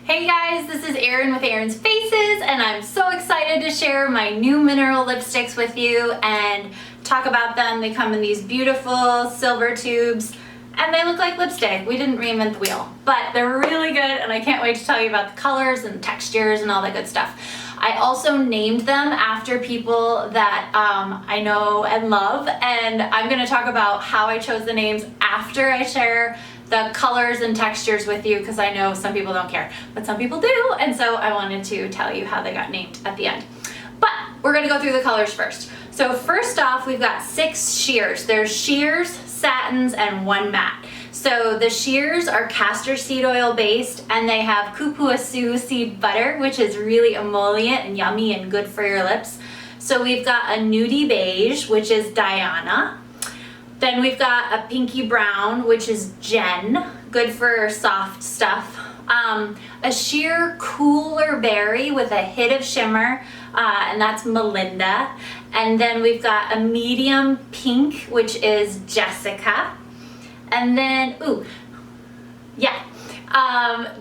Hey guys, this is Erin with Erin's Faces, and I'm so excited to share my new mineral lipsticks with you and talk about them. They come in these beautiful silver tubes and they look like lipstick. We didn't reinvent the wheel, but they're really good and I can't wait to tell you about the colors and textures and all that good stuff. I also named them after people that I know and love, and I'm going to talk about how I chose the names after I share the colors and textures with you, because I know some people don't care, but some people do, and so I wanted to tell you how they got named at the end. But we're going to go through the colors first. So first off, we've got 6 sheers. There's sheers, satins, and 1 matte. So the sheers are castor seed oil based, and they have cupuaçu seed butter, which is really emollient and yummy and good for your lips. So we've got a nudie beige, which is Diana. Then we've got a pinky brown, which is Jen, good for soft stuff. A sheer cooler berry with a hit of shimmer, and that's Melinda. And then we've got a medium pink, which is Jessica. And then,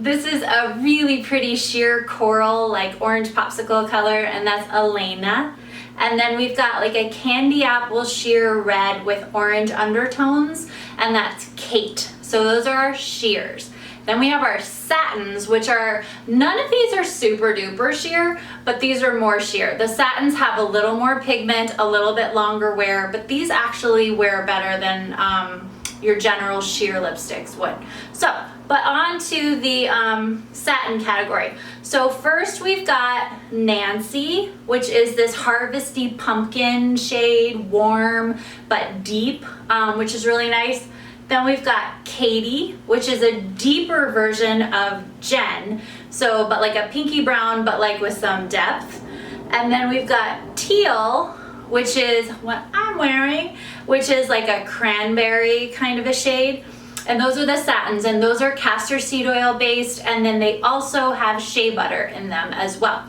this is a really pretty sheer coral, like orange popsicle color, and that's Elena. And then we've got like a candy apple sheer red with orange undertones, and that's Kate. So those are our sheers. Then we have our satins, which are, none of these are super duper sheer, but these are more sheer. The satins have a little more pigment, a little bit longer wear, but these actually wear better than your general sheer lipsticks would. So, but on to the satin category. So first we've got Nancy, which is this harvesty pumpkin shade, warm but deep, which is really nice. Then we've got Katie, which is a deeper version of Jen, so but like a pinky brown, but like with some depth. And then we've got Teal, which is what I'm wearing, which is like a cranberry kind of a shade. And those are the satins, and those are castor seed oil based, and then they also have shea butter in them as well.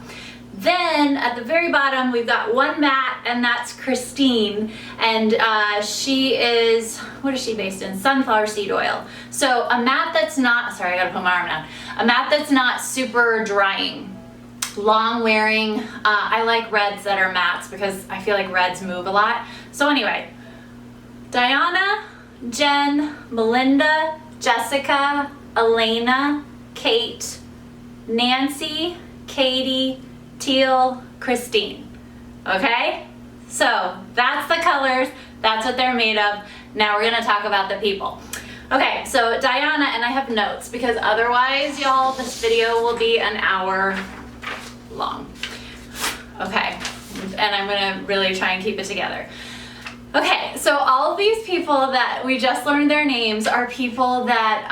Then at the very bottom, we've got 1 matte, and that's Christine, and she is, what is she based in? Sunflower seed oil. So a matte that's not, sorry, I gotta put my arm down. A matte that's not super drying, long wearing. I like reds that are mattes because I feel like reds move a lot. So anyway, Diana, Jen, Melinda, Jessica, Elena, Kate, Nancy, Katie, Teal, Christine. Okay? So that's the colors, that's what they're made of. Now we're gonna talk about the people. Okay, so Diana, and I have notes because otherwise, y'all, this video will be an hour long. Okay, and I'm gonna really try and keep it together. Okay, so all of these people that we just learned their names are people that,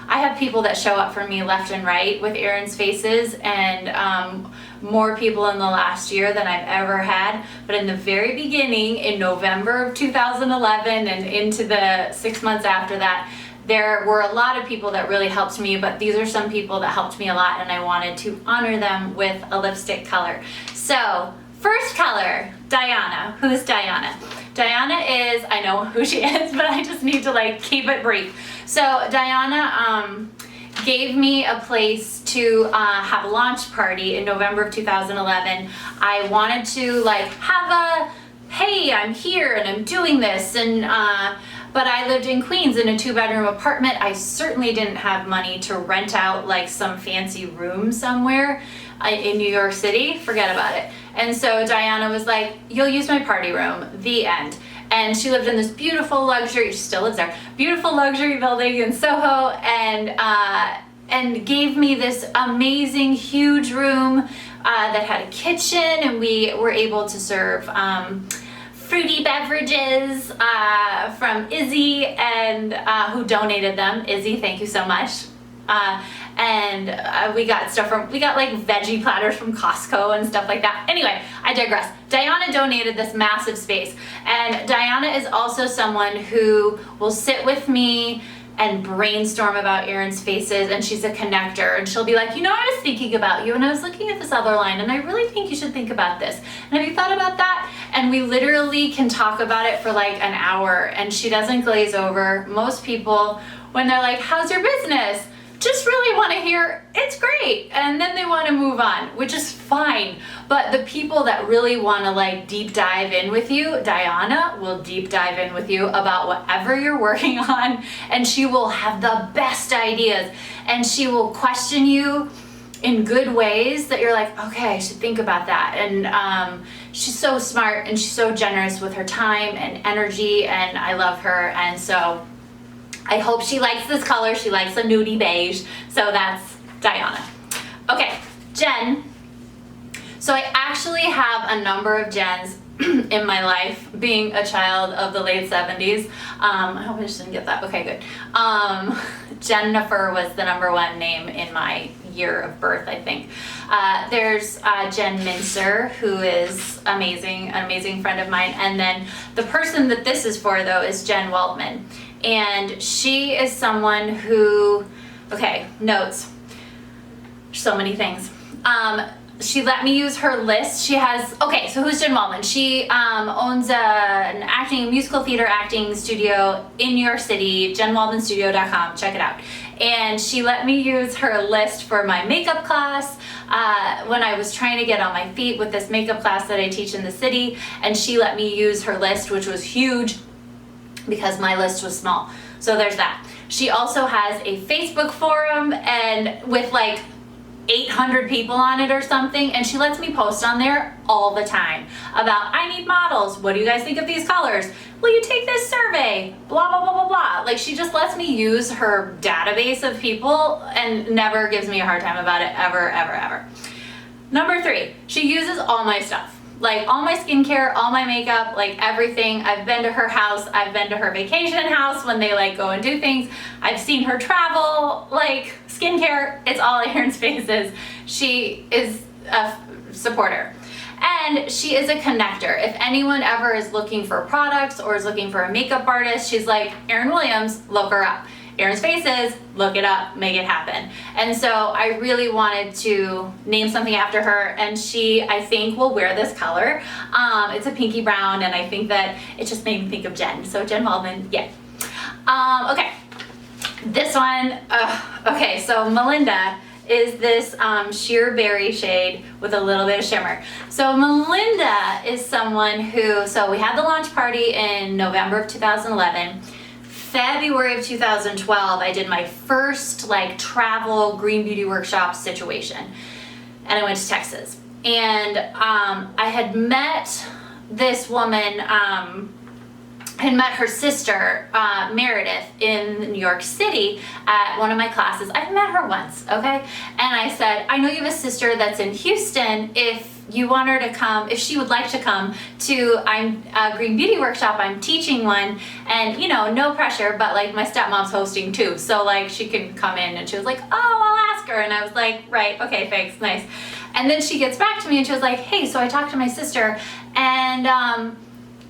I have people that show up for me left and right with Erin's Faces, and more people in the last year than I've ever had. But in the very beginning, in November of 2011 and into the 6 months after that, there were a lot of people that really helped me, but these are some people that helped me a lot, and I wanted to honor them with a lipstick color. So, first color, Diana. Who's Diana? Diana is, I know who she is, but I just need to like keep it brief. So Diana gave me a place to have a launch party in November of 2011. I wanted to like have a, hey, I'm here and I'm doing this, and but I lived in Queens in a 2-bedroom apartment. I certainly didn't have money to rent out like some fancy room somewhere in New York City. Forget about it. And so Diana was like, you'll use my party room, the end. And she lived in this beautiful luxury, she still lives there, beautiful luxury building in Soho, and gave me this amazing huge room that had a kitchen, and we were able to serve fruity beverages from Izzy, and who donated them. Izzy, thank you so much. And we got stuff from, we got like veggie platters from Costco and stuff like that. Anyway, I digress. Diana donated this massive space, and Diana is also someone who will sit with me and brainstorm about Erin's Faces, and she's a connector, and she'll be like, you know, I was thinking about you, and I was looking at this other line, and I really think you should think about this, and have you thought about that? And we literally can talk about it for like an hour, and she doesn't glaze over. Most people, when they're like, how's your business? just really want to hear, it's great, and then they want to move on, which is fine. But the people that really want to like deep dive in with you, Diana will deep dive in with you about whatever you're working on, and she will have the best ideas, and she will question you in good ways that you're like, okay, I should think about that. And she's so smart, and she's so generous with her time and energy, and I love her. And so I hope she likes this color. She likes a nudie beige. So that's Diana. Okay, Jen. So I actually have a number of Jens in my life, being a child of the late 70s. I hope I just didn't get that. Okay, good. Jennifer was the #1 name in my year of birth, I think. There's Jen Mincer, who is amazing, an amazing friend of mine. And then the person that this is for, though, is Jen Waldman. And she is someone who, okay, notes, so many things. She let me use her list. She has, okay, so who's Jen Waldman? She owns an musical theater acting studio in New York City, jenwaldmanstudio.com, check it out. And she let me use her list for my makeup class when I was trying to get on my feet with this makeup class that I teach in the city. And she let me use her list, which was huge because my list was small. So there's that. She also has a Facebook forum and with like 800 people on it or something, and she lets me post on there all the time about, I need models, what do you guys think of these colors, will you take this survey, blah blah blah blah blah. Like, she just lets me use her database of people and never gives me a hard time about it, ever ever ever. #3, she uses all my stuff, like all my skincare, all my makeup, like everything. I've been to her house, I've been to her vacation house when they like go and do things. I've seen her travel, like skincare, it's all Erin's faces. She is a supporter. And she is a connector. If anyone ever is looking for products or is looking for a makeup artist, she's like, Erin Williams, look her up. Erin's faces, look it up, make it happen. And so I really wanted to name something after her, and she, I think, will wear this color. It's a pinky brown, and I think that it just made me think of Jen. So Jen Waldman, yeah. Okay, this one, okay, so Melinda is this sheer berry shade with a little bit of shimmer. So Melinda is someone who, so we had the launch party in November of 2011. February of 2012, I did my first like travel green beauty workshop situation, and I went to Texas. And I had met this woman, I had met her sister, Meredith, in New York City at one of my classes. I've met her once, okay? And I said, I know you have a sister that's in Houston. If you want her to come, if she would like to come to a green beauty workshop, I'm teaching one, and you know, no pressure, but like my stepmom's hosting too, so like she can come in. And she was like, oh, I'll ask her. And I was like, right, okay, thanks, nice. And then she gets back to me and she was like, hey, so I talked to my sister and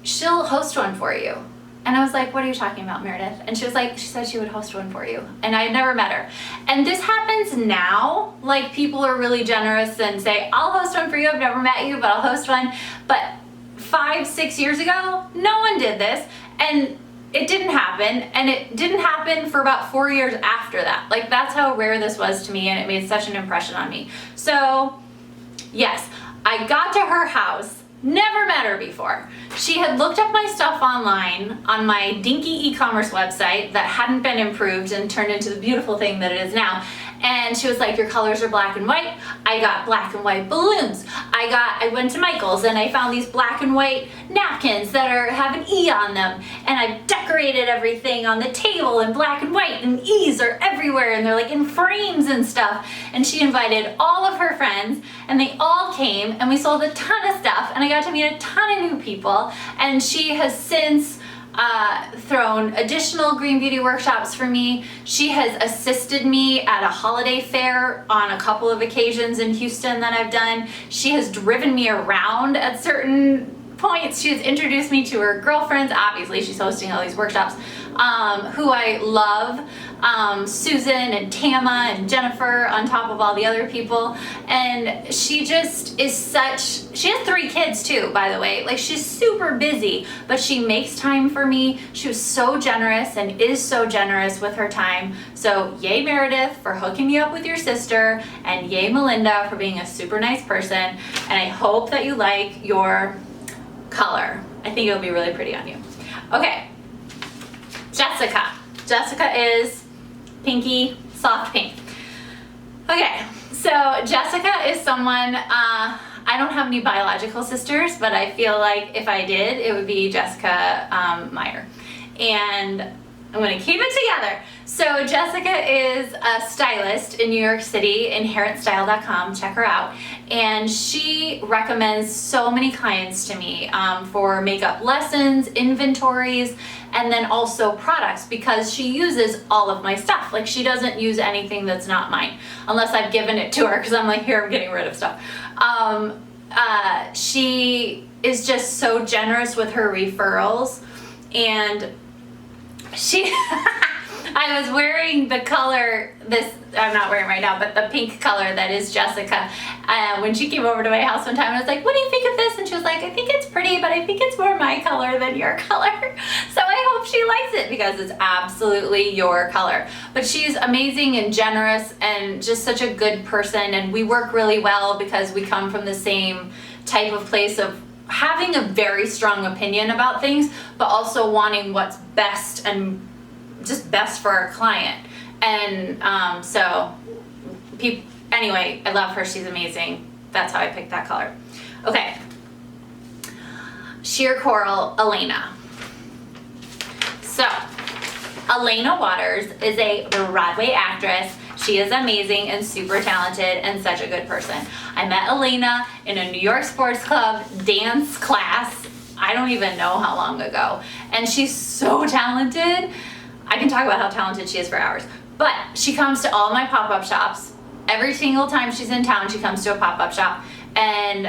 she'll host one for you. And I was like, what are you talking about, Meredith? And she was like, she said she would host one for you. And I had never met her. And this happens now. Like, people are really generous and say, I'll host one for you. I've never met you, but I'll host one. But 5-6 years ago, no one did this. And it didn't happen. And it didn't happen for about 4 years after that. Like, that's how rare this was to me. And it made such an impression on me. So, yes, I got to her house. Never met her before. She had looked up my stuff online on my dinky e-commerce website that hadn't been improved and turned into the beautiful thing that it is now. And she was like, your colors are black and white. I got black and white balloons. I went to Michael's and I found these black and white napkins that have an E on them. And I decorated everything on the table in black and white, and E's are everywhere, and they're like in frames and stuff. And she invited all of her friends, and they all came, and we sold a ton of stuff, and I got to meet a ton of new people. And she has since thrown additional green beauty workshops for me. She has assisted me at a holiday fair on a couple of occasions in Houston that I've done. She has driven me around at certain points, she has introduced me to her girlfriends. Obviously, she's hosting all these workshops, who I love. Susan and Tama and Jennifer on top of all the other people. And she just is she has 3 kids too, by the way. Like, she's super busy, but she makes time for me. She was so generous and is so generous with her time. So yay Meredith for hooking me up with your sister, and yay Melinda for being a super nice person. And I hope that you like your color. I think it'll be really pretty on you. Okay, Jessica. Jessica is pinky, soft pink. Okay, so Jessica is someone, I don't have any biological sisters, but I feel like if I did, it would be Jessica Meyer. And I'm gonna keep it together. So Jessica is a stylist in New York City, inherentstyle.com, check her out. And she recommends so many clients to me for makeup lessons, inventories, and then also products, because she uses all of my stuff. Like, she doesn't use anything that's not mine, unless I've given it to her, because I'm like, here, I'm getting rid of stuff. She is just so generous with her referrals, and she I was wearing the color, I'm not wearing it right now, but the pink color that is Jessica. When she came over to my house one time, I was like, what do you think of this? And she was like, I think it's pretty, but I think it's more my color than your color. So I hope she likes it, because it's absolutely your color. But she's amazing and generous and just such a good person. And we work really well because we come from the same type of place of having a very strong opinion about things, but also wanting what's best and just best for our client. And anyway, I love her. She's amazing. That's how I picked that color. Okay, sheer coral, Elena. So Elena Waters is a Broadway actress. She is amazing and super talented and such a good person. I met Elena in a New York Sports Club dance class, I don't even know how long ago. And she's so talented. I can talk about how talented she is for hours. But she comes to all my pop-up shops. Every single time she's in town, she comes to a pop-up shop and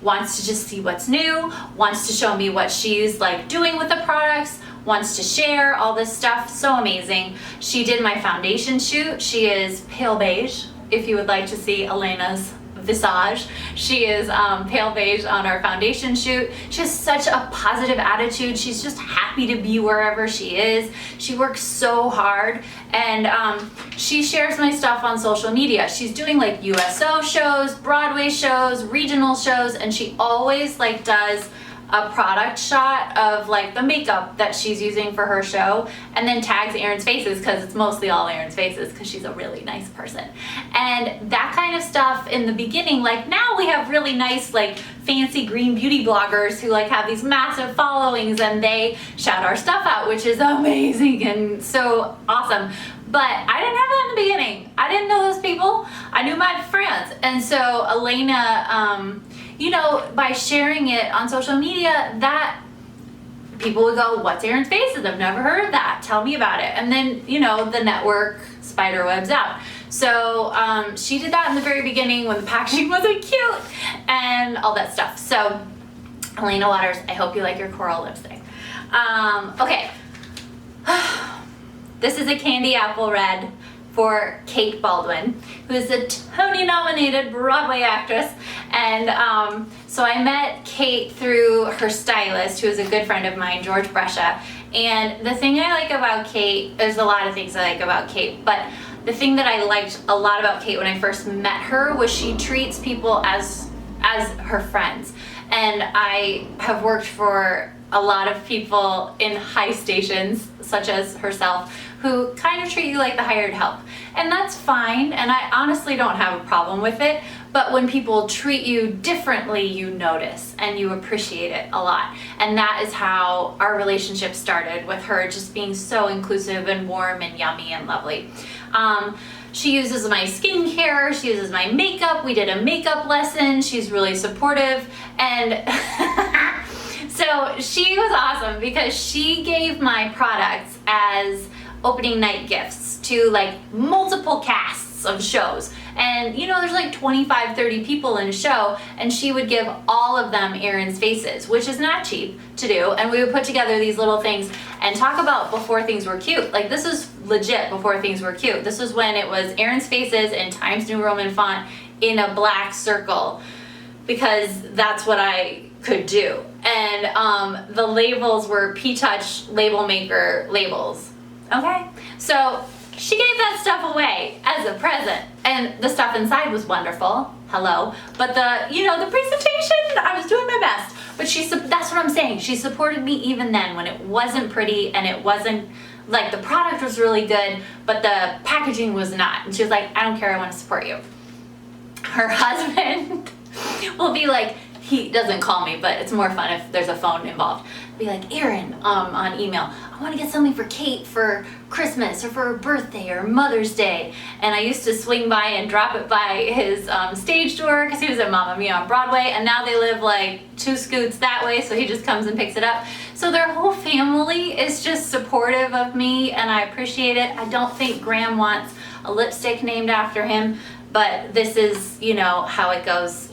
wants to just see what's new, wants to show me what she's like doing with the products, wants to share all this stuff. So amazing. She did my foundation shoot. She is pale beige. If you would like to see Elena's visage, she is pale beige on our foundation shoot. She has such a positive attitude. She's just happy to be wherever she is. She works so hard, and she shares my stuff on social media. She's doing like USO shows, Broadway shows, regional shows, and she always like does a product shot of like the makeup that she's using for her show, and then tags Erin's faces, because it's mostly all Erin's faces, because she's a really nice person. And that kind of stuff in the beginning, like now we have really nice like fancy green beauty bloggers who like have these massive followings and they shout our stuff out, which is amazing and so awesome. But I didn't have that in the beginning. I didn't know those people. I knew my friends. And so Elena, you know, by sharing it on social media, that people would go, what's Erin's Faces? I've never heard of that. Tell me about it. And then, you know, the network spider webs out. So she did that in the very beginning when the packaging wasn't cute and all that stuff. So Elena Waters, I hope you like your coral lipstick. Okay. This is a candy apple red for Kate Baldwin, who is a Tony-nominated Broadway actress. And so I met Kate through her stylist, who is a good friend of mine, George Brescia. And the thing I like about Kate, there's a lot of things I like about Kate, but the thing that I liked a lot about Kate when I first met her was she treats people as her friends. And I have worked for a lot of people in high stations, such as herself, who kind of treat you like the hired help. And that's fine, and I honestly don't have a problem with it, but when people treat you differently, you notice and you appreciate it a lot. And that is how our relationship started, with her just being so inclusive and warm and yummy and lovely. She uses my skincare, she uses my makeup, we did a makeup lesson, she's really supportive, and so she was awesome because she gave my products as opening night gifts to like multiple casts of shows. And and you know, there's like 25, 30 people in a show, and she would give all of them Erin's faces, which is not cheap to do, and we would put together these little things and talk about before things were cute. Like, this is legit before things were cute. This was when it was Erin's faces in Times New Roman font in a black circle, because that's what I could do. And the labels were P-Touch Label Maker labels. Okay, so she gave that stuff away as a present, and the stuff inside was wonderful. Hello, but the, you know, the presentation, I was doing my best. But that's what I'm saying. She supported me even then when it wasn't pretty, and it wasn't like, the product was really good, but the packaging was not. And she was like, I don't care, I want to support you. Her husband will be like, he doesn't call me, but it's more fun if there's a phone involved. Be like, Erin, on email, I want to get something for Kate for Christmas or for her birthday or Mother's Day. And I used to swing by and drop it by his stage door, because he was at Mamma Mia on Broadway, and now they live like 2 scoots that way, so he just comes and picks it up. So their whole family is just supportive of me, and I appreciate it. I don't think Graham wants a lipstick named after him, but this is, you know, how it goes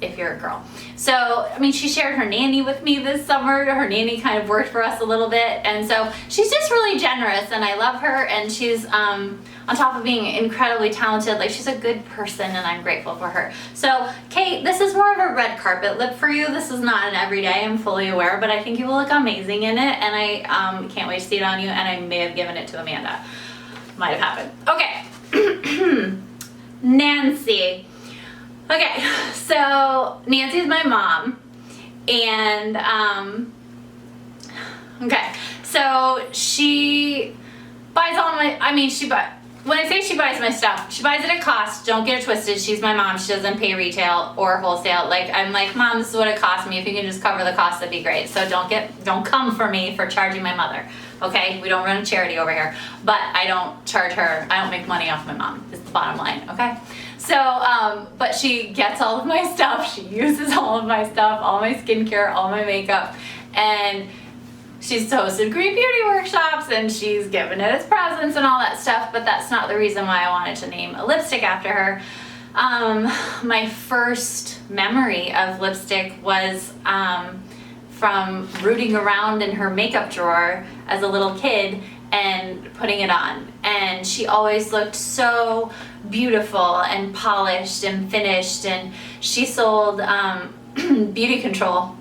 if you're a girl. So, I mean, she shared her nanny with me this summer. Her nanny kind of worked for us a little bit, and so she's just really generous, and I love her, and she's on top of being incredibly talented, like, she's a good person, and I'm grateful for her. So, Kate, this is more of a red carpet lip for you. This is not an everyday, I'm fully aware, but I think you will look amazing in it, and I can't wait to see it on you, and I may have given it to Amanda. Might have happened. Okay. Nancy. Okay, so Nancy's my mom, and okay, so she buys all my, when I say she buys my stuff, she buys it at cost. Don't get it twisted, she's my mom, she doesn't pay retail or wholesale. Like, I'm like, Mom, this is what it cost me, if you can just cover the cost, that'd be great. So don't come for me for charging my mother, okay? We don't run a charity over here, but I don't charge her, I don't make money off my mom, is the bottom line, okay? So, but she gets all of my stuff, she uses all of my stuff, all my skincare, all my makeup, and she's hosted Green Beauty workshops, and she's given it as presents and all that stuff, but that's not the reason why I wanted to name a lipstick after her. My first memory of lipstick was from rooting around in her makeup drawer as a little kid and putting it on, and she always looked so beautiful and polished and finished, and she sold beauty control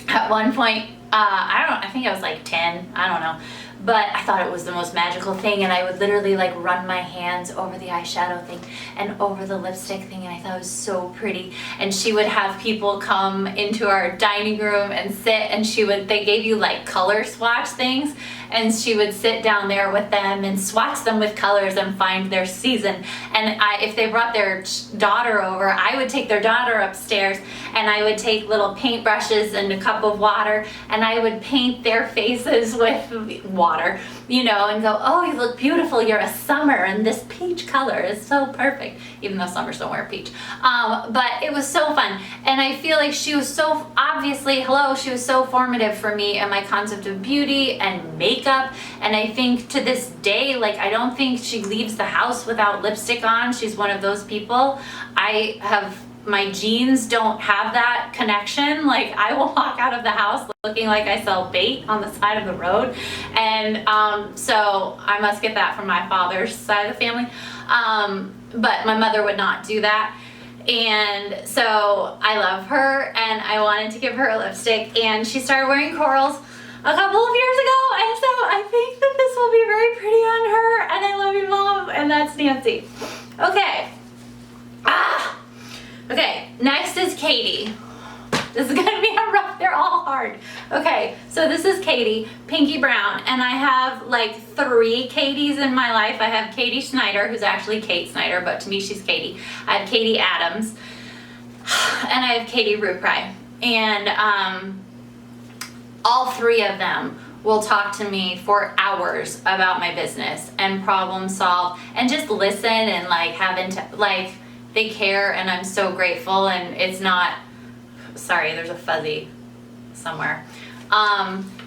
at one point. I think I was like 10, I don't know, but I thought it was the most magical thing, and I would literally like run my hands over the eyeshadow thing and over the lipstick thing, and I thought it was so pretty. And she would have people come into our dining room and sit, and they gave you like color swatch things, and she would sit down there with them and swatch them with colors and find their season. And if they brought their daughter over, I would take their daughter upstairs, and I would take little paintbrushes and a cup of water, and I would paint their faces with water, you know, and go, oh, you look beautiful, you're a summer, and this peach color is so perfect, even though summers don't wear peach. But it was so fun, and I feel like she was so, obviously, she was so formative for me and my concept of beauty and makeup. And I think to this day, like, I don't think she leaves the house without lipstick on. She's one of those people. My jeans don't have that connection. Like, I will walk out of the house looking like I sell bait on the side of the road. And so I must get that from my father's side of the family. But my mother would not do that. And so I love her, and I wanted to give her a lipstick, and she started wearing corals a couple of years ago, and so I think that this will be very pretty on her, and I love you, Mom, and that's Nancy. Okay. Okay, next is Katie. This is gonna be a rough, they're all hard. Okay, so this is Katie, Pinky Brown, and I have like 3 Katies in my life. I have Katie Snyder, who's actually Kate Snyder, but to me she's Katie. I have Katie Adams, and I have Katie Rupri. And all 3 of them will talk to me for hours about my business and problem solve and just listen and like they care, and I'm so grateful. And it's not, sorry, there's a fuzzy somewhere.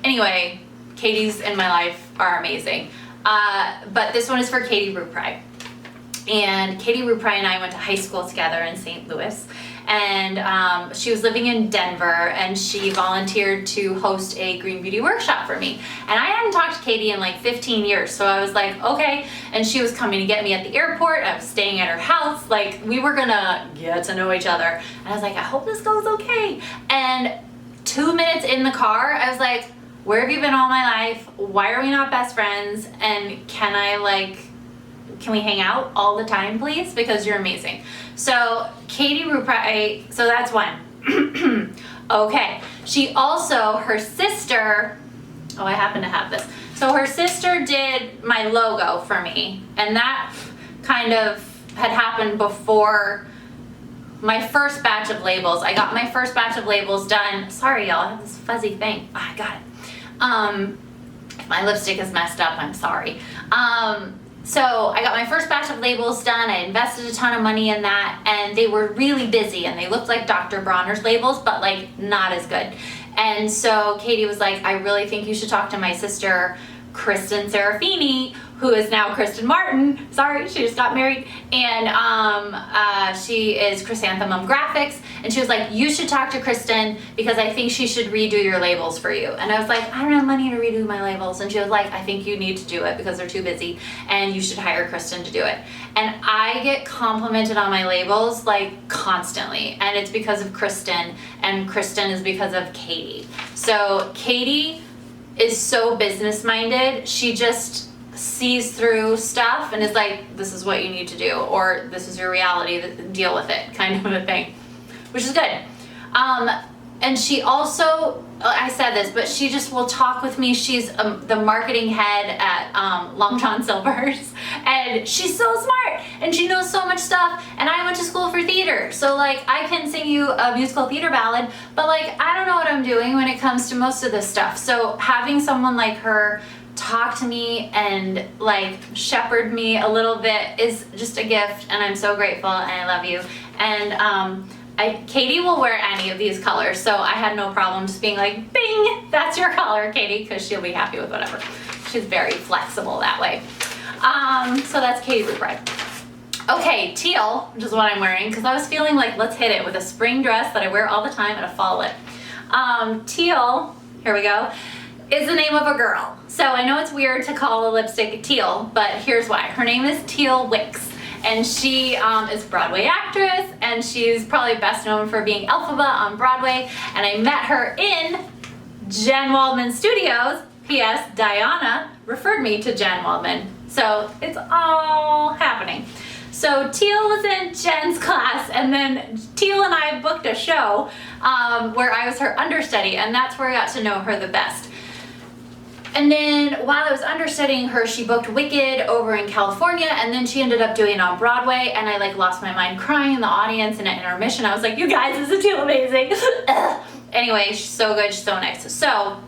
Anyway, Katie's in my life are amazing. But this one is for Katie Rupri. And Katie Rupri and I went to high school together in St. Louis. And she was living in Denver, and she volunteered to host a green beauty workshop for me. And I hadn't talked to Katie in like 15 years, so I was like, okay. And she was coming to get me at the airport. I was staying at her house. Like, we were gonna get to know each other. And I was like, I hope this goes okay. And 2 minutes in the car, I was like, where have you been all my life? Why are we not best friends? And can we hang out all the time, please? Because you're amazing. So Katie Rupri, so that's one. Okay. She also, her sister, oh, I happen to have this. So her sister did my logo for me, and that kind of had happened before my first batch of labels. I got my first batch of labels done. Sorry, y'all, I have this fuzzy thing. Oh, I got it. If my lipstick is messed up, I'm sorry. So I got my first batch of labels done. I invested a ton of money in that, and they were really busy, and they looked like Dr. Bronner's labels, but like not as good. And so Katie was like, I really think you should talk to my sister, Kristen Serafini, who is now Kristen Martin. Sorry, she just got married. And she is Chrysanthemum Graphics. And she was like, you should talk to Kristen because I think she should redo your labels for you. And I was like, I don't have money to redo my labels. And she was like, I think you need to do it because they're too busy and you should hire Kristen to do it. And I get complimented on my labels like constantly. And it's because of Kristen, and Kristen is because of Katie. So Katie is so business minded. She just sees through stuff and is like, this is what you need to do, or this is your reality, deal with it, kind of a thing, which is good. And she also, I said this, but she just will talk with me. She's the marketing head at Long John Silver's, and she's so smart, and she knows so much stuff, and I went to school for theater, so like I can sing you a musical theater ballad, but like I don't know what I'm doing when it comes to most of this stuff. So having someone like her talk to me and like shepherd me a little bit is just a gift, and I'm so grateful, and I love you. And Katie will wear any of these colors, so I had no problem just being like, bing, that's your color, Katie, because she'll be happy with whatever. She's very flexible that way. So that's Katie Rupri. Okay, teal, which is what I'm wearing, because I was feeling like, let's hit it with a spring dress that I wear all the time and a fall lip. Teal, here we go, is the name of a girl. So I know it's weird to call a lipstick teal, but here's why. Her name is Teal Wicks, and she is a Broadway actress, and she's probably best known for being Elphaba on Broadway, and I met her in Jen Waldman Studios. P.S. Diana referred me to Jen Waldman, so it's all happening. So Teal was in Jen's class, and then Teal and I booked a show where I was her understudy, and that's where I got to know her the best. And then while I was understudying her, she booked Wicked over in California, and then she ended up doing it on Broadway, and I like lost my mind crying in the audience, and at intermission I was like, you guys, isn't Teal amazing? Anyway, she's so good, she's so nice. So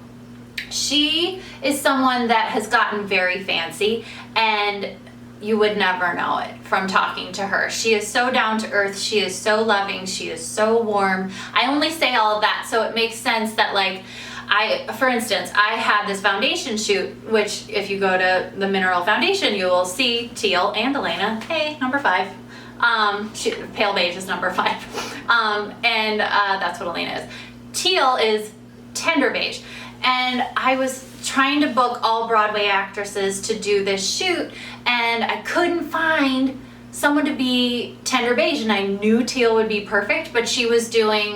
she is someone that has gotten very fancy, and you would never know it from talking to her. She is so down to earth, she is so loving, she is so warm. I only say all of that so it makes sense that like, for instance, I had this foundation shoot, which if you go to the Mineral Foundation, you will see Teal and Elena. Hey, number 5. Pale beige is number 5. And that's what Elena is. Teal is tender beige. And I was trying to book all Broadway actresses to do this shoot, and I couldn't find someone to be tender beige, and I knew Teal would be perfect, but she was doing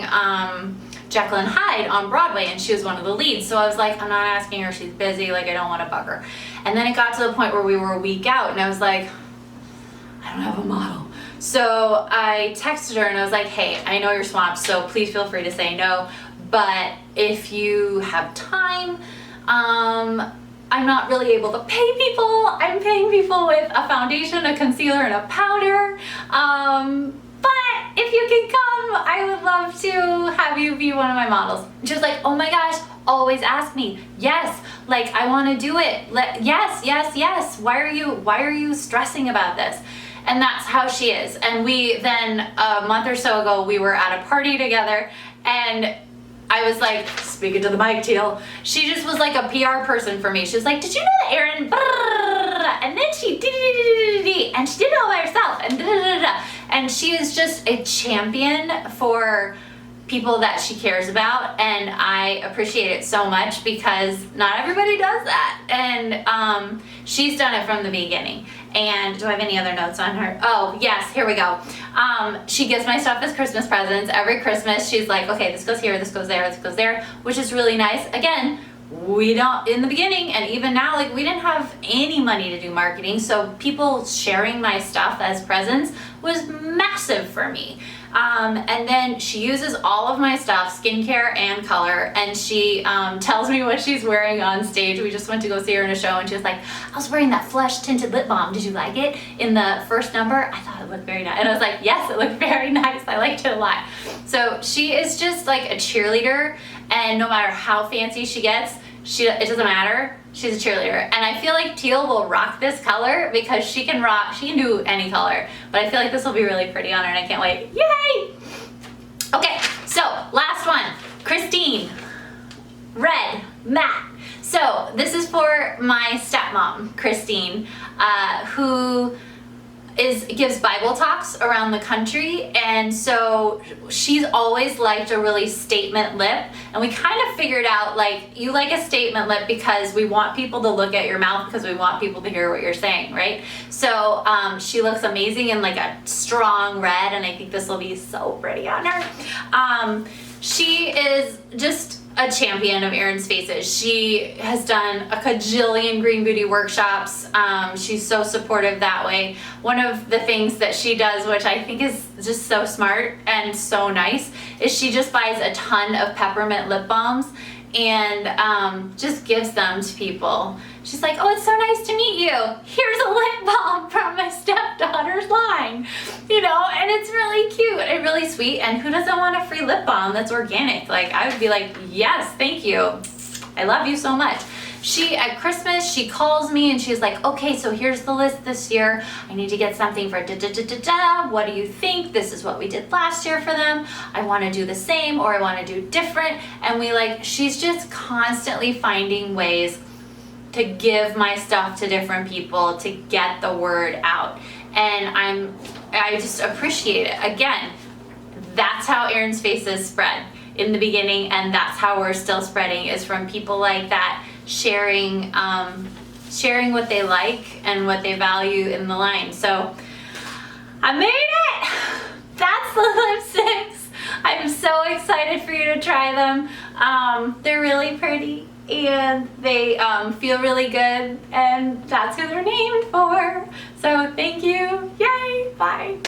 Jekyll and Hyde on Broadway, and she was one of the leads. So I was like, I'm not asking her, she's busy, like I don't want to bug her. And then it got to the point where we were a week out, and I was like, I don't have a model. So I texted her and I was like, hey, I know you're swamped, so please feel free to say no, but if you have time, I'm not really able to pay people. I'm paying people with a foundation, a concealer, and a powder. But if you can come, I would love to have you be one of my models. She was like, oh my gosh, always ask me. Yes, like I want to do it. Yes, yes, yes. Why are you stressing about this? And that's how she is. And we then, a month or so ago, we were at a party together, and I was like, speaking to the mic, Teal, she just was like a PR person for me. She was like, did you know that Erin, and then she did, and she did it all by herself, and and she is just a champion for people that she cares about, and I appreciate it so much because not everybody does that, and she's done it from the beginning. And do I have any other notes on her? Oh yes, here we go. She gives my stuff as Christmas presents every Christmas. She's like, okay, this goes here, this goes there, this goes there, which is really nice. Again, we don't, in the beginning and even now, like, we didn't have any money to do marketing, so people sharing my stuff as presents was massive for me. And then she uses all of my stuff, skincare and color, and she tells me what she's wearing on stage. We just went to go see her in a show, and she was like, I was wearing that flesh tinted lip balm. Did you like it? In the first number, I thought it looked very nice. And I was like, yes, it looked very nice. I liked it a lot. So she is just like a cheerleader, and no matter how fancy she gets, it doesn't matter. She's a cheerleader, and I feel like Teal will rock this color because she can do any color, but I feel like this will be really pretty on her, and I can't wait. Yay! Okay, so last one, Christine, red, matte. So this is for my stepmom, Christine, who gives Bible talks around the country, and so she's always liked a really statement lip, and we kind of figured out, like, you like a statement lip because we want people to look at your mouth because we want people to hear what you're saying, right? So she looks amazing in like a strong red, and I think this will be so pretty on her. She is just a champion of Erin's Faces. She has done a cajillion green beauty workshops. She's so supportive that way. One of the things that she does, which I think is just so smart and so nice, is she just buys a ton of peppermint lip balms and just gives them to people. She's like, oh, it's so nice to meet you. Here's a lip balm from my stepdaughter's line, you know, and it's really cute and really sweet. And who doesn't want a free lip balm that's organic? Like, I would be like, yes, thank you. I love you so much. At Christmas, she calls me and she's like, okay, so here's the list this year. I need to get something for da-da-da-da-da. What do you think? This is what we did last year for them. I want to do the same, or I want to do different. And she's just constantly finding ways to give my stuff to different people to get the word out. And I just appreciate it. Again, that's how Erin's Faces spread in the beginning, and that's how we're still spreading, is from people like that sharing what they like and what they value in the line. So I made it! That's the lipsticks. I'm so excited for you to try them. They're really pretty, and they feel really good, and that's who they're named for. So thank you. Yay! Bye.